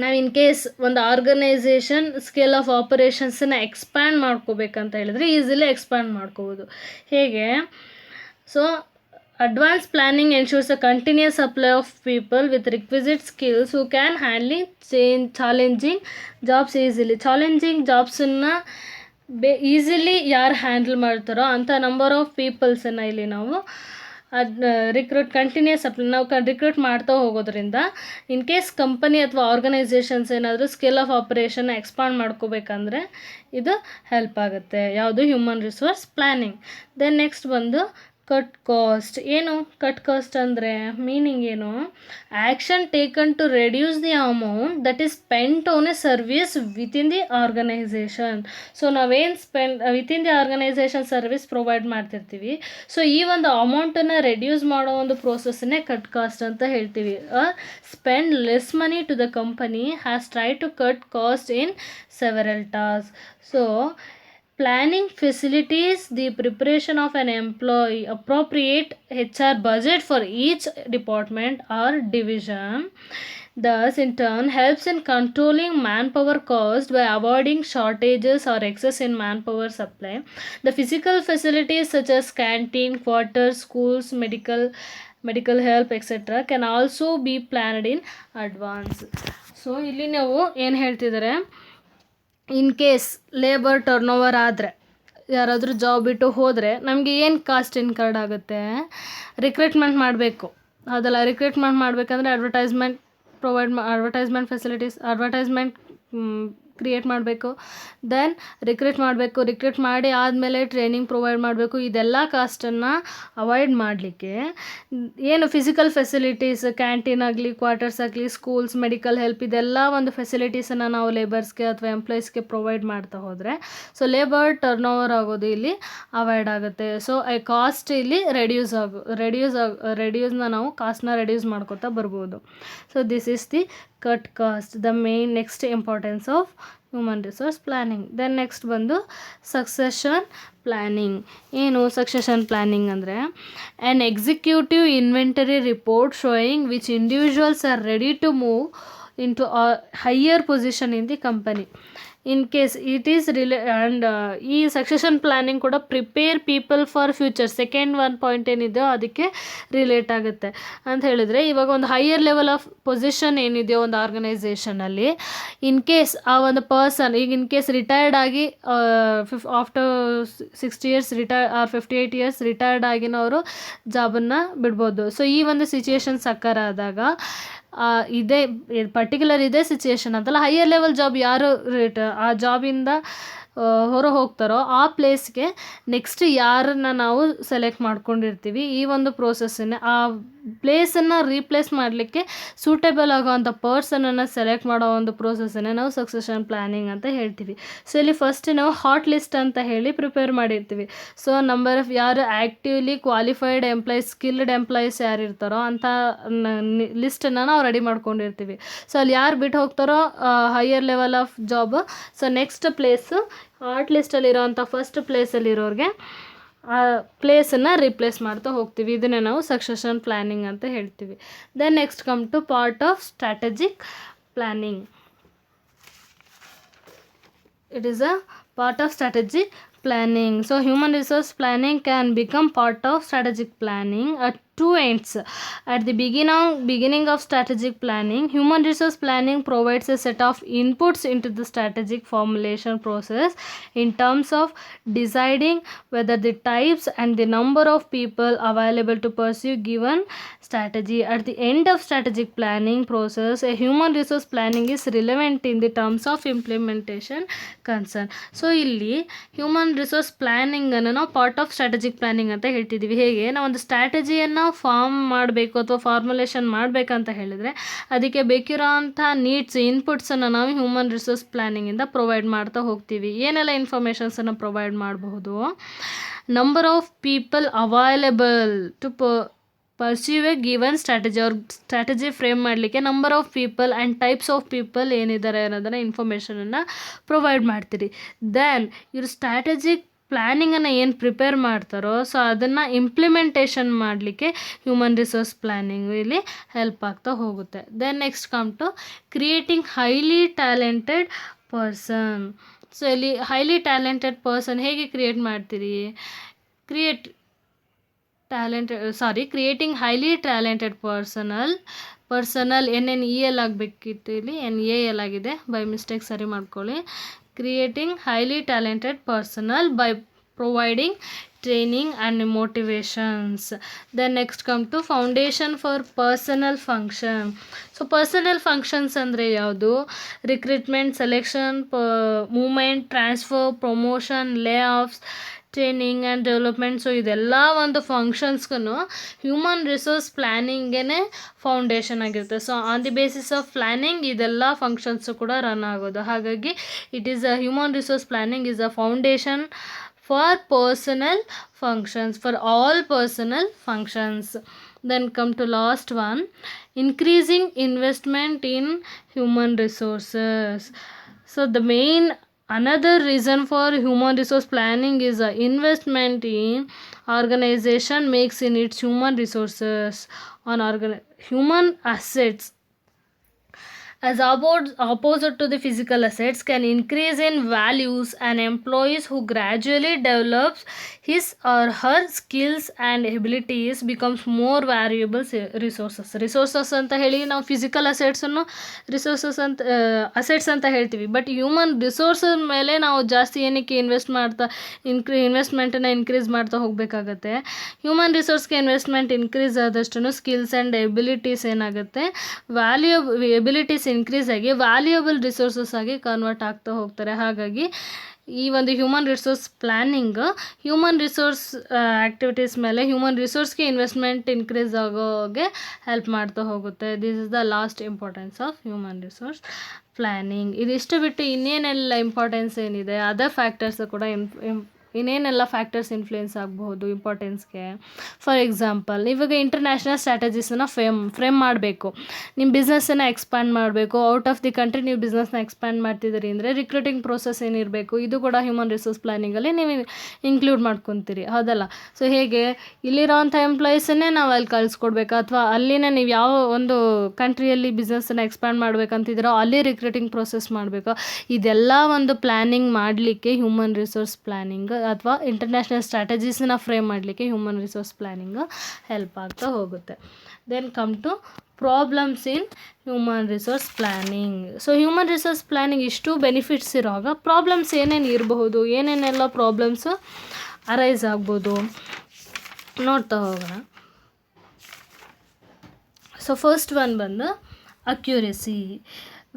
ನಾವು in case ಒಂದು organisation scale of ಆಪರೇಷನ್ಸನ್ನು expand ಮಾಡ್ಕೋಬೇಕಂತ ಹೇಳಿದ್ರೆ easily expand ಮಾಡ್ಕೋಬೋದು. ಹೇಗೆ? So advanced planning ensures a continuous supply of people with requisite skills who can handle challenging jobs easily. Challenging ಜಾಬ್ಸನ್ನು easily ಯಾರು handle ಮಾಡ್ತಾರೋ ಅಂಥ ನಂಬರ್ ಆಫ್ ಪೀಪಲ್ಸನ್ನು ಇಲ್ಲಿ ನಾವು ಕಂಟಿನ್ಯೂಸ್ ನಾವು ರಿಕ್ರೂಟ್ ಮಾಡ್ತಾ ಹೋಗೋದ್ರಿಂದ ಇನ್ ಕೇಸ್ ಕಂಪನಿ ಅಥವಾ ಆರ್ಗನೈಸೇಷನ್ಸ್ ಏನಾದರೂ ಸ್ಕಿಲ್ ಆಫ್ ಆಪರೇಷನ್ ಎಕ್ಸ್ಪಾಂಡ್ ಮಾಡ್ಕೋಬೇಕಂದ್ರೆ ಇದು ಹೆಲ್ಪ್ ಆಗುತ್ತೆ. ಯಾವುದು? Human resource planning. Then next ಬಂದು ಕಟ್ ಕಾಸ್ಟ್. ಏನು ಕಟ್ ಕಾಸ್ಟ್ ಅಂದರೆ ಮೀನಿಂಗ್ ಏನು? Action taken to reduce the amount that is spent on a service within the organisation. So ನಾವೇನು within the organisation service provide ಮಾಡ್ತಿರ್ತೀವಿ, so ಈ ಒಂದು ಅಮೌಂಟನ್ನು reduce ಮಾಡೋ ಒಂದು ಪ್ರೋಸೆಸ್ಸನ್ನೇ ಕಟ್ ಕಾಸ್ಟ್ ಅಂತ ಹೇಳ್ತೀವಿ. Spend less money to the company has try to cut cost in several task. So planning facilitates the preparation of an employee appropriate HR budget for each department or division. Thus, in turn, helps in controlling manpower cost by avoiding shortages or excess in manpower supply. The physical facilities such as canteen, quarters, schools, medical help, etc. can also be planned in advance. So, ಇಲ್ಲಿ ನಾವು ಏನು ಹೇಳ್ತಿದ್ದಾರೆ, in case labour turn over ಆದರೆ ಯಾರಾದರೂ job ಬಿಟ್ಟು ಹೋದರೆ ನಮಗೆ ಏನು ಕಾಸ್ಟ್ ಇನ್ಕರ್ಡ್ ಆಗುತ್ತೆ? ರಿಕ್ರೂಟ್ಮೆಂಟ್ ಮಾಡಬೇಕು, ಅದಲ್ಲ. ರಿಕ್ರೂಟ್ಮೆಂಟ್ ಮಾಡಬೇಕಂದ್ರೆ ಅಡ್ವರ್ಟೈಸ್ಮೆಂಟ್ ಫೆಸಿಲಿಟೀಸ್ ಕ್ರಿಯೇಟ್ ಮಾಡಬೇಕು. ದೆನ್ ರಿಕ್ರೂಟ್ ಮಾಡಿ ಆದಮೇಲೆ ಟ್ರೈನಿಂಗ್ ಪ್ರೊವೈಡ್ ಮಾಡಬೇಕು. ಇದೆಲ್ಲ ಕಾಸ್ಟನ್ನು ಅವಾಯ್ಡ್ ಮಾಡಲಿಕ್ಕೆ ಏನು ಫಿಸಿಕಲ್ ಫೆಸಿಲಿಟೀಸ್, ಕ್ಯಾಂಟೀನ್ ಆಗಲಿ, ಕ್ವಾರ್ಟರ್ಸ್ ಆಗಲಿ, ಸ್ಕೂಲ್ಸ್, ಮೆಡಿಕಲ್ ಹೆಲ್ಪ್, ಇದೆಲ್ಲ ಒಂದು ಫೆಸಿಲಿಟೀಸನ್ನು ನಾವು ಲೇಬರ್ಸ್ಗೆ ಅಥವಾ ಎಂಪ್ಲಾಯೀಸ್ಗೆ ಪ್ರೊವೈಡ್ ಮಾಡ್ತಾ ಹೋದರೆ ಸೊ ಲೇಬರ್ ಟರ್ನ್ ಓವರ್ ಆಗೋದು ಇಲ್ಲಿ ಅವಾಯ್ಡ್ ಆಗುತ್ತೆ. ಸೊ ಕಾಸ್ಟ್ ಇಲ್ಲಿ ರೆಡ್ಯೂಸ್ನ ನಾವು ಕಾಸ್ಟ್ನ ರೆಡ್ಯೂಸ್ ಮಾಡ್ಕೋತಾ ಬರ್ಬೋದು. So this is the cut cost, the main next importance of human resource planning. Then next ಬಂದು ಸಕ್ಸೆಷನ್ ಪ್ಲ್ಯಾನಿಂಗ್. ಏನು ಸಕ್ಸೆಷನ್ ಪ್ಲ್ಯಾನಿಂಗ್ ಅಂದರೆ an executive inventory report showing which individuals are ready to move into a higher position in the company in case it is and ಈ succession planning ಕೂಡ prepare people for future. Second one point ಏನಿದೆಯೋ ಅದಕ್ಕೆ relate ಆಗುತ್ತೆ ಅಂತ ಹೇಳಿದರೆ, ಇವಾಗ ಒಂದು higher level of position ಏನಿದೆಯೋ ಒಂದು ಆರ್ಗನೈಸೇಷನಲ್ಲಿ, ಇನ್ ಕೇಸ್ ಆ ಒಂದು ಪರ್ಸನ್ ಈಗ ಇನ್ ಕೇಸ್ ರಿಟೈರ್ಡ್ ಆಗಿ after 60 years or 58 years retired ಆಗಿನವರು ಜಾಬನ್ನು ಬಿಡ್ಬೋದು. ಸೊ ಈ ಒಂದು ಸಿಚುಯೇಷನ್ಸ್ ಅಕ್ಕರ್ ಆದಾಗ ಇದೇ ಪರ್ಟಿಕ್ಯುಲರ್ ಇದೇ ಸಿಚುಯೇಷನ್ ಅಂತಲ್ಲ, ಹೈಯರ್ ಲೆವೆಲ್ ಜಾಬ್ ಯಾರು ಆ ಜಾಬಿಂದ ಹೊರ ಹೋಗ್ತಾರೋ ಆ ಪ್ಲೇಸ್ಗೆ ನೆಕ್ಸ್ಟ್ ಯಾರನ್ನು ನಾವು ಸೆಲೆಕ್ಟ್ ಮಾಡ್ಕೊಂಡಿರ್ತೀವಿ, ಈ ಒಂದು ಪ್ರೋಸೆಸ್ಸನ್ನೇ ಆ ಪ್ಲೇಸನ್ನು ರೀಪ್ಲೇಸ್ ಮಾಡಲಿಕ್ಕೆ ಸೂಟೇಬಲ್ ಆಗೋವಂಥ ಪರ್ಸನನ್ನು ಸೆಲೆಕ್ಟ್ ಮಾಡೋ ಒಂದು ಪ್ರೋಸೆಸ್ಸನ್ನೇ ನಾವು ಸಕ್ಸೆಷನ್ ಪ್ಲ್ಯಾನಿಂಗ್ ಅಂತ ಹೇಳ್ತೀವಿ. ಸೊ ಇಲ್ಲಿ ಫಸ್ಟ್ ನಾವು ಹಾಟ್ ಲಿಸ್ಟ್ ಅಂತ ಹೇಳಿ ಪ್ರಿಪೇರ್ ಮಾಡಿರ್ತೀವಿ. ಸೊ ನಂಬರ್ ಆಫ್ ಯಾರು actively qualified employees, skilled employees ಯಾರು ಇರ್ತಾರೋ ಅಂಥ ಲಿಸ್ಟನ್ನು ನಾವು ರೆಡಿ ಮಾಡ್ಕೊಂಡಿರ್ತೀವಿ. ಸೊ ಅಲ್ಲಿ ಯಾರು ಬಿಟ್ಟು ಹೋಗ್ತಾರೋ higher level of job, so next place hot ಲಿಸ್ಟಲ್ಲಿರೋವಂಥ ಫಸ್ಟ್ ಪ್ಲೇಸಲ್ಲಿರೋರಿಗೆ ಆ ಪ್ಲೇಸನ್ನು ರಿಪ್ಲೇಸ್ ಮಾಡ್ತಾ ಹೋಗ್ತೀವಿ. ಇದನ್ನೇ ನಾವು ಸಕ್ಸೆಷನ್ ಪ್ಲ್ಯಾನಿಂಗ್ ಅಂತ ಹೇಳ್ತೀವಿ. Then next come to part of strategic planning. It is a part of strategic planning. So human resource planning can become part of strategic planning at two ends. At the beginning of strategic planning, human resource planning provides a set of inputs into the strategic formulation process in terms of deciding whether the types and the number of people available to pursue given strategy. At the end of strategic planning process, a human resource planning is relevant in the terms of implementation concern. So ಇಲ್ಲಿ human resource ಪ್ಲ್ಯಾನಿಂಗನ್ನು ನಾವು part of strategic planning ಅಂತ ಹೇಳ್ತಿದ್ದೀವಿ. ಹೇಗೆ ನಾವು ಒಂದು ಸ್ಟ್ರಾಟಜಿಯನ್ನು form ಮಾಡಬೇಕು ಅಥವಾ formulation ಮಾಡಬೇಕಂತ ಹೇಳಿದರೆ ಅದಕ್ಕೆ ಬೇಕಿರೋ ಅಂಥ ನೀಡ್ಸ್, ಇನ್ಪುಟ್ಸನ್ನು ನಾವು ಹ್ಯೂಮನ್ ರಿಸೋರ್ಸ್ ಪ್ಲ್ಯಾನಿಂಗಿಂದ ಪ್ರೊವೈಡ್ ಮಾಡ್ತಾ ಹೋಗ್ತೀವಿ. ಏನೆಲ್ಲ ಇನ್ಫಾರ್ಮೇಷನ್ಸನ್ನು ಪ್ರೊವೈಡ್ ಮಾಡಬಹುದು? Number of people available to pursue a given strategy. ಅವ್ರ ಸ್ಟ್ರಾಟಜಿ ಫ್ರೇಮ್ ಮಾಡಲಿಕ್ಕೆ number of people and types of people ಏನಿದ್ದಾರೆ ಅನ್ನೋದನ್ನು ಇನ್ಫಾರ್ಮೇಷನನ್ನು ಪ್ರೊವೈಡ್ ಮಾಡ್ತೀರಿ. ದೆನ್ ಇವ್ರು ಸ್ಟ್ರಾಟಜಿಕ್ ಪ್ಲ್ಯಾನಿಂಗನ್ನು ಏನು ಪ್ರಿಪೇರ್ ಮಾಡ್ತಾರೋ ಸೊ ಅದನ್ನು ಇಂಪ್ಲಿಮೆಂಟೇಷನ್ ಮಾಡಲಿಕ್ಕೆ ಹ್ಯೂಮನ್ ರಿಸೋರ್ಸ್ ಪ್ಲ್ಯಾನಿಂಗು ಇಲ್ಲಿ ಹೆಲ್ಪ್ ಆಗ್ತಾ ಹೋಗುತ್ತೆ. Then next come to creating highly talented person. So ಇಲ್ಲಿ ಹೈಲಿ ಟ್ಯಾಲೆಂಟೆಡ್ ಪರ್ಸನ್ ಹೇಗೆ ಕ್ರಿಯೇಟ್ ಮಾಡ್ತೀರಿ? Creating highly talented personal NNEL ಆಗಬೇಕಿತ್ತು, ಇಲ್ಲಿ NAL ಆಗಿದೆ, ಬೈ ಮಿಸ್ಟೇಕ್ ಸರಿ ಮಾಡ್ಕೊಳ್ಳಿ. Creating highly talented personal by providing training and motivations. Then next come to foundation for personal function. So personal functions ಅಂದರೆ ಯಾವುದು? Recruitment, selection, movement, transfer, promotion, lay offs, training and development. So ಇದೆಲ್ಲ ಒಂದು ಫಂಕ್ಷನ್ಸ್ಗೂ human resource ಪ್ಲ್ಯಾನಿಂಗೇ foundation ಆಗಿರುತ್ತೆ. So on the basis of planning ಇದೆಲ್ಲ functions ಕೂಡ run ಆಗೋದು. ಹಾಗಾಗಿ it is a human resource planning is a foundation for personal functions, for all personal functions. Then come to last one, increasing investment in human resources. So the main another reason for human resource planning is a investment in organization makes in its human resources on human assets as opposite to the physical assets can increase in values, and employees who gradually develops his or her skills and abilities becomes more valuable resources ಅಂತ ಹೇಳಿ ನಾವು physical ಅಸೆಟ್ಸನ್ನು assets ಅಂತ ಹೇಳ್ತೀವಿ. But human resources ಮೇಲೆ ನಾವು ಜಾಸ್ತಿ ಏನಕ್ಕೆ ಇನ್ವೆಸ್ಟ್ಮೆಂಟನ್ನು increase ಮಾಡ್ತಾ ಹೋಗಬೇಕಾಗತ್ತೆ. ಹ್ಯೂಮನ್ ರಿಸೋರ್ಸ್ಗೆ ಇನ್ವೆಸ್ಟ್ಮೆಂಟ್ ಇನ್ಕ್ರೀಸ್ ಆದಷ್ಟು ಸ್ಕಿಲ್ಸ್ ಆ್ಯಂಡ್ ಎಬಿಲಿಟೀಸ್ ಏನಾಗುತ್ತೆ, ಎಬಿಲಿಟೀಸ್ ಇನ್ಕ್ರೀಸ್ ಆಗಿ ವ್ಯಾಲ್ಯೂಯಬಲ್ ರಿಸೋರ್ಸಸ್ ಆಗಿ ಕನ್ವರ್ಟ್ ಆಗ್ತಾ ಹೋಗ್ತಾರೆ. ಹಾಗಾಗಿ ಈ ಒಂದು human resource planning human resource activities ಮೇಲೆ ಹ್ಯೂಮನ್ ರಿಸೋರ್ಸ್ಗೆ ಇನ್ವೆಸ್ಟ್ಮೆಂಟ್ ಇನ್ಕ್ರೀಸ್ ಆಗೋಗೆ ಹೆಲ್ಪ್ ಮಾಡ್ತಾ ಹೋಗುತ್ತೆ. This is the last importance of human resource planning. ಇದಿಷ್ಟು ಬಿಟ್ಟು ಇನ್ನೇನೆಲ್ಲ ಇಂಪಾರ್ಟೆನ್ಸ್ ಏನಿದೆ, ಅದರ್ ಫ್ಯಾಕ್ಟರ್ಸ್ ಕೂಡ ಇನ್ನೇನೆಲ್ಲ ಫ್ಯಾಕ್ಟರ್ಸ್ ಇನ್ಫ್ಲೂಯೆನ್ಸ್ ಆಗಬಹುದು ಇಂಪಾರ್ಟೆನ್ಸ್ಗೆ. ಫಾರ್ ಎಕ್ಸಾಂಪಲ್, ಇವಾಗ ಇಂಟರ್ನ್ಯಾಷನಲ್ ಸ್ಟ್ರಾಟಜೀಸನ್ನು ಫ್ರೇಮ್ ಮಾಡಬೇಕು. ನಿಮ್ಮ ಬಿಸ್ನೆಸ್ಸನ್ನು ಎಕ್ಸ್ಪ್ಯಾಂಡ್ ಮಾಡಬೇಕು, ಔಟ್ ಆಫ್ ದಿ ಕಂಟ್ರಿ ನೀವು ಬಿಸ್ನೆಸ್ನ ಎಕ್ಸ್ಪ್ಯಾಂಡ್ ಮಾಡ್ತಿದ್ದೀರಿ ಅಂದರೆ ರಿಕ್ರೂಟಿಂಗ್ ಪ್ರೋಸೆಸ್ ಏನಿರಬೇಕು, ಇದು ಕೂಡ ಹ್ಯೂಮನ್ ರಿಸೋರ್ಸ್ ಪ್ಲಾನಿಂಗಲ್ಲಿ ನೀವು ಇನ್ಕ್ಲೂಡ್ ಮಾಡ್ಕೊತೀರಿ, ಹೌದಲ್ಲ? ಸೊ ಹೇಗೆ ಇಲ್ಲಿರೋವಂಥ ಎಂಪ್ಲಾಯೀಸನ್ನೇ ನಾವು ಅಲ್ಲಿ ಕಳಿಸ್ಕೊಡ್ಬೇಕು, ಅಥವಾ ಅಲ್ಲಿನೇ ನೀವು ಯಾವ ಒಂದು ಕಂಟ್ರಿಯಲ್ಲಿ ಬಿಸ್ನೆಸ್ಸನ್ನು ಎಕ್ಸ್ಪ್ಯಾಂಡ್ ಮಾಡ್ಬೇಕಂತಿದ್ದೀರೋ ಅಲ್ಲಿ ರಿಕ್ರೂಟಿಂಗ್ ಪ್ರೋಸೆಸ್ ಮಾಡಬೇಕು. ಇದೆಲ್ಲ ಒಂದು ಪ್ಲ್ಯಾನಿಂಗ್ ಮಾಡಲಿಕ್ಕೆ ಹ್ಯೂಮನ್ ರಿಸೋರ್ಸ್ ಪ್ಲ್ಯಾನಿಂಗ್ ಅಥವಾ ಇಂಟರ್ನ್ಯಾಷನಲ್ ಸ್ಟ್ರಾಟಜೀಸನ್ನ ಫ್ರೇಮ್ ಮಾಡಲಿಕ್ಕೆ ಹ್ಯೂಮನ್ ರಿಸೋರ್ಸ್ ಪ್ಲ್ಯಾನಿಂಗ್ ಹೆಲ್ಪ್ ಆಗ್ತಾ ಹೋಗುತ್ತೆ. Then come to problems in human resource planning. So human resource planning ಇಷ್ಟು ಬೆನಿಫಿಟ್ಸ್ ಇರುವಾಗ ಪ್ರಾಬ್ಲಮ್ಸ್ ಏನೇನು ಇರಬಹುದು, ಏನೇನೆಲ್ಲ ಪ್ರಾಬ್ಲಮ್ಸು ಅರೈಸ್ ಆಗ್ಬೋದು ನೋಡ್ತಾ ಹೋಗೋಣ. ಸೊ ಫಸ್ಟ್ ಒನ್ ಬಂದು accuracy.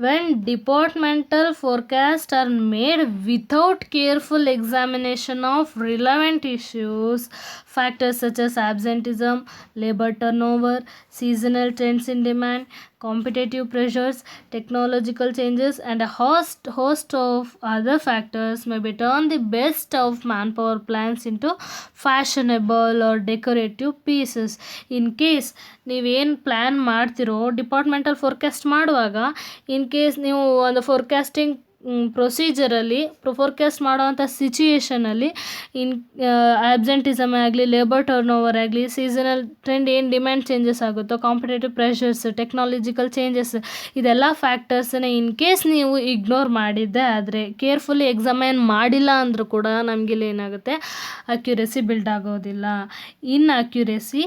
When departmental forecasts are made without careful examination of relevant issues, factors such as absenteeism, labor turnover, seasonal trends in demand, competitive pressures, technological changes, and a host of other factors may be turned the best of manpower plans into fashionable or decorative pieces. In case ನೀವೇನು plan ಮಾಡ್ತಿರೋ departmental forecast ಮಾಡುವಾಗ in case ನೀವು ಒಂದು forecasting ಪ್ರೊಸೀಜರಲ್ಲಿ forecast ಮಾಡೋವಂಥ ಸಿಚುಯೇಷನಲ್ಲಿ ಆಬ್ಸೆಂಟಿಸಮ್ ಆಗಲಿ, labour turn over ಆಗಲಿ, seasonal trend ಏನು demand changes ಆಗುತ್ತೋ, ಕಾಂಪಿಟೇಟಿವ್ ಪ್ರೆಷರ್ಸ್, ಟೆಕ್ನಾಲಜಿಕಲ್ ಚೇಂಜಸ್, ಇದೆಲ್ಲ ಫ್ಯಾಕ್ಟರ್ಸನ್ನ ಇನ್ ಕೇಸ್ ನೀವು ಇಗ್ನೋರ್ ಮಾಡಿದ್ದೆ ಆದರೆ, ಕೇರ್ಫುಲ್ಲಿ ಎಕ್ಸಾಮೈನ್ ಮಾಡಿಲ್ಲ ಅಂದರೂ ಕೂಡ ನಮಗಿಲ್ಲಿ ಏನಾಗುತ್ತೆ, ಅಕ್ಯುರೆಸಿ ಬಿಲ್ಡ್ ಆಗೋದಿಲ್ಲ, ಅಕ್ಯುರೆಸಿ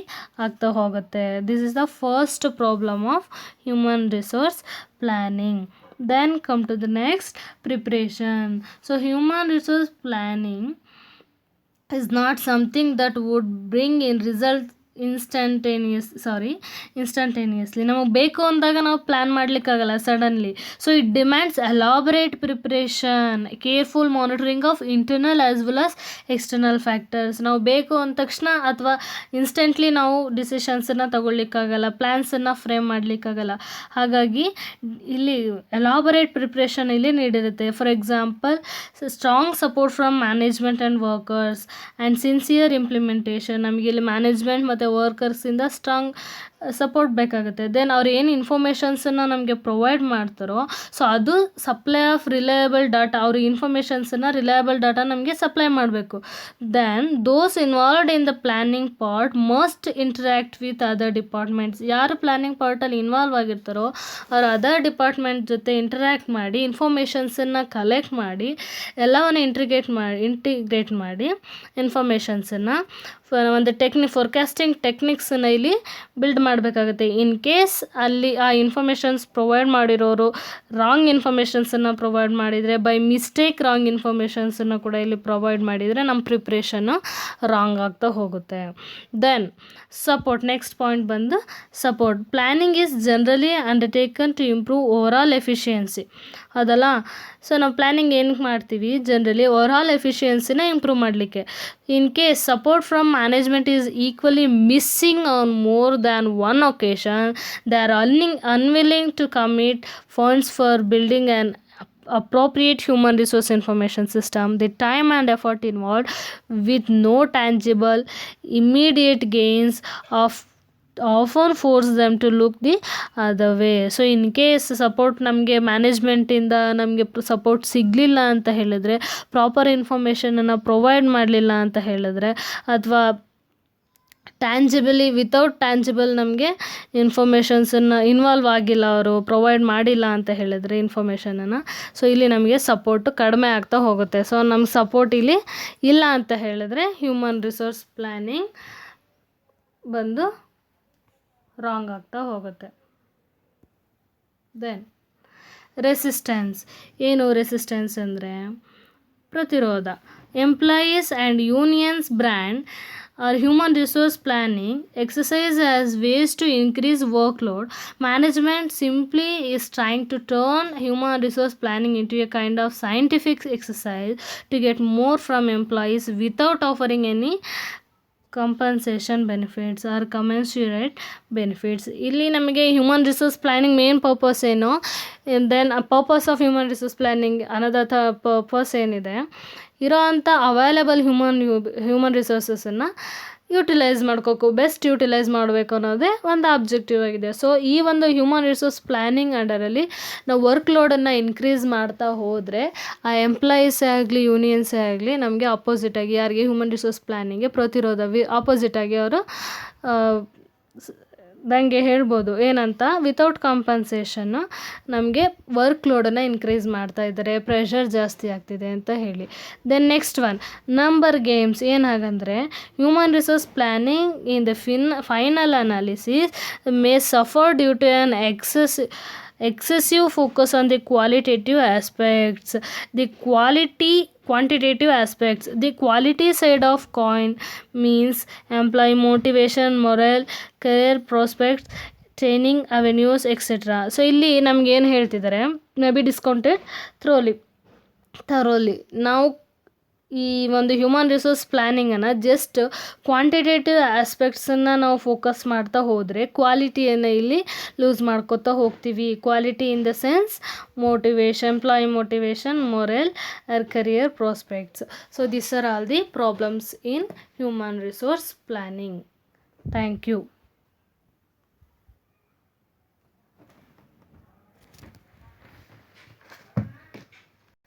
ಆಗ್ತಾ ಹೋಗುತ್ತೆ. This is the first problem of human resource planning. Then come to the next, preparation. So human resource planning is not something that would bring in result instantaneously. ನಮಗೆ ಬೇಕು ಅಂದಾಗ ನಾವು plan ಮಾಡಲಿಕ್ಕಾಗಲ್ಲ suddenly. So it demands elaborate preparation, careful monitoring of internal as well as external factors. ನಾವು ಬೇಕು ಅಂದ ತಕ್ಷಣ ಅಥವಾ ಇನ್ಸ್ಟೆಂಟ್ಲಿ ನಾವು ಡಿಸಿಷನ್ಸನ್ನು ತಗೊಳ್ಳಿಕ್ಕಾಗಲ್ಲ, ಪ್ಲ್ಯಾನ್ಸನ್ನು ಫ್ರೇಮ್ ಮಾಡಲಿಕ್ಕಾಗಲ್ಲ. ಹಾಗಾಗಿ ಇಲ್ಲಿ ಎಲಾಬರೇಟ್ ಪ್ರಿಪ್ರೇಷನ್ ಇಲ್ಲಿ ನೀಡಿರುತ್ತೆ. For example, strong support from management and workers and sincere implementation. ನಮಗೆ ಇಲ್ಲಿ ಮ್ಯಾನೇಜ್ಮೆಂಟ್ ಮತ್ತು ವರ್ಕರ್ಸಿಂದ ಸ್ಟ್ರಾಂಗ್ ಸಪೋರ್ಟ್ ಬೇಕಾಗುತ್ತೆ. ದೆನ್ ಅವ್ರು ಏನು ಇನ್ಫಾರ್ಮೇಷನ್ಸನ್ನು ನಮಗೆ ಪ್ರೊವೈಡ್ ಮಾಡ್ತಾರೋ, ಸೊ ಅದು ಸಪ್ಲೈ ಆಫ್ ರಿಲಯಬಲ್ ಡಾಟಾ, ಅವ್ರ ಇನ್ಫಾರ್ಮೇಷನ್ಸನ್ನು ರಿಲಯಬಲ್ ಡಾಟಾ ನಮಗೆ ಸಪ್ಲೈ ಮಾಡಬೇಕು. Then those involved in the planning part must interact with other departments. ಯಾರು ಪ್ಲ್ಯಾನಿಂಗ್ ಪಾರ್ಟಲ್ಲಿ ಇನ್ವಾಲ್ವ್ ಆಗಿರ್ತಾರೋ ಅವ್ರು ಅದರ್ ಡಿಪಾರ್ಟ್ಮೆಂಟ್ ಜೊತೆ ಇಂಟರ್ಯಾಕ್ಟ್ ಮಾಡಿ ಇನ್ಫಾರ್ಮೇಷನ್ಸನ್ನು ಕಲೆಕ್ಟ್ ಮಾಡಿ ಎಲ್ಲವನ್ನು ಇಂಟಿಗ್ರೇಟ್ ಮಾಡಿ ಇನ್ಫಾರ್ಮೇಷನ್ಸನ್ನು ಒಂದು ಫೋರ್ಕಾಸ್ಟಿಂಗ್ ಟೆಕ್ನಿಕ್ಸನ್ನು ಇಲ್ಲಿ ಬಿಲ್ಡ್ ಮಾಡಬೇಕಾಗುತ್ತೆ. ಇನ್ ಕೇಸ್ ಅಲ್ಲಿ ಆ ಇನ್ಫಾರ್ಮೇಷನ್ಸ್ ಪ್ರೊವೈಡ್ ಮಾಡಿರೋರು ರಾಂಗ್ ಇನ್ಫಾರ್ಮೇಷನ್ಸನ್ನು ಪ್ರೊವೈಡ್ ಮಾಡಿದರೆ, ಬೈ ಮಿಸ್ಟೇಕ್ ರಾಂಗ್ ಇನ್ಫಾರ್ಮೇಷನ್ಸನ್ನು ಕೂಡ ಇಲ್ಲಿ ಪ್ರೊವೈಡ್ ಮಾಡಿದರೆ ನಮ್ಮ ಪ್ರಿಪ್ರೇಷನ್ನು ರಾಂಗ್ ಆಗ್ತಾ ಹೋಗುತ್ತೆ. Then support. ನೆಕ್ಸ್ಟ್ ಪಾಯಿಂಟ್ ಬಂದು support. Planning is generally undertaken to improve overall efficiency. ಅದಲ್ಲ, ಸೊ ನಾವು ಪ್ಲ್ಯಾನಿಂಗ್ ಏನಕ್ಕೆ ಮಾಡ್ತೀವಿ, ಜನರಲಿ ಓವರಾಲ್ ಎಫಿಷಿಯನ್ಸಿನ ಇಂಪ್ರೂವ್ ಮಾಡಲಿಕ್ಕೆ. In case support from management is equally missing on more than one occasion, they are unwilling to commit funds for building an appropriate human resource information system, the time and effort involved with no tangible immediate gains often force them to look the other way. So in case support ನಮಗೆ ಮ್ಯಾನೇಜ್ಮೆಂಟಿಂದ ನಮಗೆ support ಸಿಗಲಿಲ್ಲ ಅಂತ ಹೇಳಿದ್ರೆ, proper ಇನ್ಫಾರ್ಮೇಷನನ್ನು provide ಮಾಡಲಿಲ್ಲ ಅಂತ ಹೇಳಿದ್ರೆ, ಅಥವಾ without tangible ನಮಗೆ ಇನ್ಫಾರ್ಮೇಷನ್ಸನ್ನು ಇನ್ವಾಲ್ವ್ ಆಗಿಲ್ಲ, ಅವರು ಪ್ರೊವೈಡ್ ಮಾಡಿಲ್ಲ ಅಂತ ಹೇಳಿದ್ರೆ ಇನ್ಫಾರ್ಮೇಷನನ್ನು, ಸೊ ಇಲ್ಲಿ ನಮಗೆ ಸಪೋರ್ಟು ಕಡಿಮೆ ಆಗ್ತಾ ಹೋಗುತ್ತೆ. ಸೊ ನಮ್ಗೆ ಸಪೋರ್ಟ್ ಇಲ್ಲಿ ಇಲ್ಲ ಅಂತ ಹೇಳಿದ್ರೆ ಹ್ಯೂಮನ್ ರಿಸೋರ್ಸ್ ಪ್ಲ್ಯಾನಿಂಗ್ ಬಂದು ರಾಂಗ್ ಆಗ್ತಾ ಹೋಗುತ್ತೆ. Then resistance. ಏನು ರೆಸಿಸ್ಟೆನ್ಸ್ ಅಂದರೆ ಪ್ರತಿರೋಧ. Employees and unions brand or human resource planning exercise as ways to increase workload. Management simply is trying to turn human resource planning into a kind of scientific exercise to get more from employees without offering any compensation benefits or commensurate benefits. ಇಲ್ಲಿ ನಮಗೆ human resource planning main purpose ಏನು, then purpose of human resource planning ಅನ್ನೋದ purpose ಏನಿದೆ, ಇರೋ ಅಂಥ available human ರಿಸೋರ್ಸಸನ್ನು utilise ಮಾಡ್ಕೋಕು best utilise ಮಾಡಬೇಕು ಅನ್ನೋದೇ ಒಂದು ಆಬ್ಜೆಕ್ಟಿವ್ ಆಗಿದೆ. ಸೊ ಈ ಒಂದು ಹ್ಯೂಮನ್ ರಿಸೋರ್ಸ್ ಪ್ಲ್ಯಾನಿಂಗ್ ಅಂಡರಲ್ಲಿ ನಾವು ವರ್ಕ್ ಲೋಡನ್ನು ಇನ್ಕ್ರೀಸ್ ಮಾಡ್ತಾ ಹೋದರೆ ಆ ಎಂಪ್ಲಾಯೀಸೇ ಆಗಲಿ ಯೂನಿಯನ್ಸೇ ಆಗಲಿ ನಮಗೆ ಅಪೋಸಿಟಾಗಿ ಯಾರಿಗೆ ಹ್ಯೂಮನ್ ರಿಸೋರ್ಸ್ ಪ್ಲ್ಯಾನಿಂಗ್ಗೆ ಪ್ರತಿರೋಧ ಆಪೋಸಿಟಾಗಿ ಅವರು ನನಗೆ ಹೇಳ್ಬೋದು ಏನಂತ ವಿತೌಟ್ ಕಾಂಪನ್ಸೇಷನ್ನು ನಮಗೆ ವರ್ಕ್ ಲೋಡನ್ನು ಇನ್ಕ್ರೀಸ್ ಮಾಡ್ತಾ ಇದ್ದಾರೆ, ಪ್ರೆಷರ್ ಜಾಸ್ತಿ ಆಗ್ತಿದೆ ಅಂತ ಹೇಳಿ. Then next one number games. ಏನಾಗಂದರೆ human resource planning in the final analysis may suffer due to an excessive focus on the qualitative aspects. Quantitative aspects. The quality side of coin means employee motivation, morale, career prospects, training avenues, etc. So ಇಲ್ಲಿ ನಮ್ಗೆ ಏನು ಹೇಳ್ತಿದ್ದಾರೆ, may be discounted thoroughly. ನಾವು ಈ ಒಂದು human resource ಪ್ಲ್ಯಾನಿಂಗನ್ನು just quantitative ಆಸ್ಪೆಕ್ಟ್ಸನ್ನು ನಾವು focus ಮಾಡ್ತಾ ಹೋದರೆ ಕ್ವಾಲಿಟಿಯನ್ನು ಇಲ್ಲಿ ಲೂಸ್ ಮಾಡ್ಕೋತಾ ಹೋಗ್ತೀವಿ. Quality in the sense motivation, employee motivation, morale, or career prospects. So these are all the problems in human resource planning. Thank you.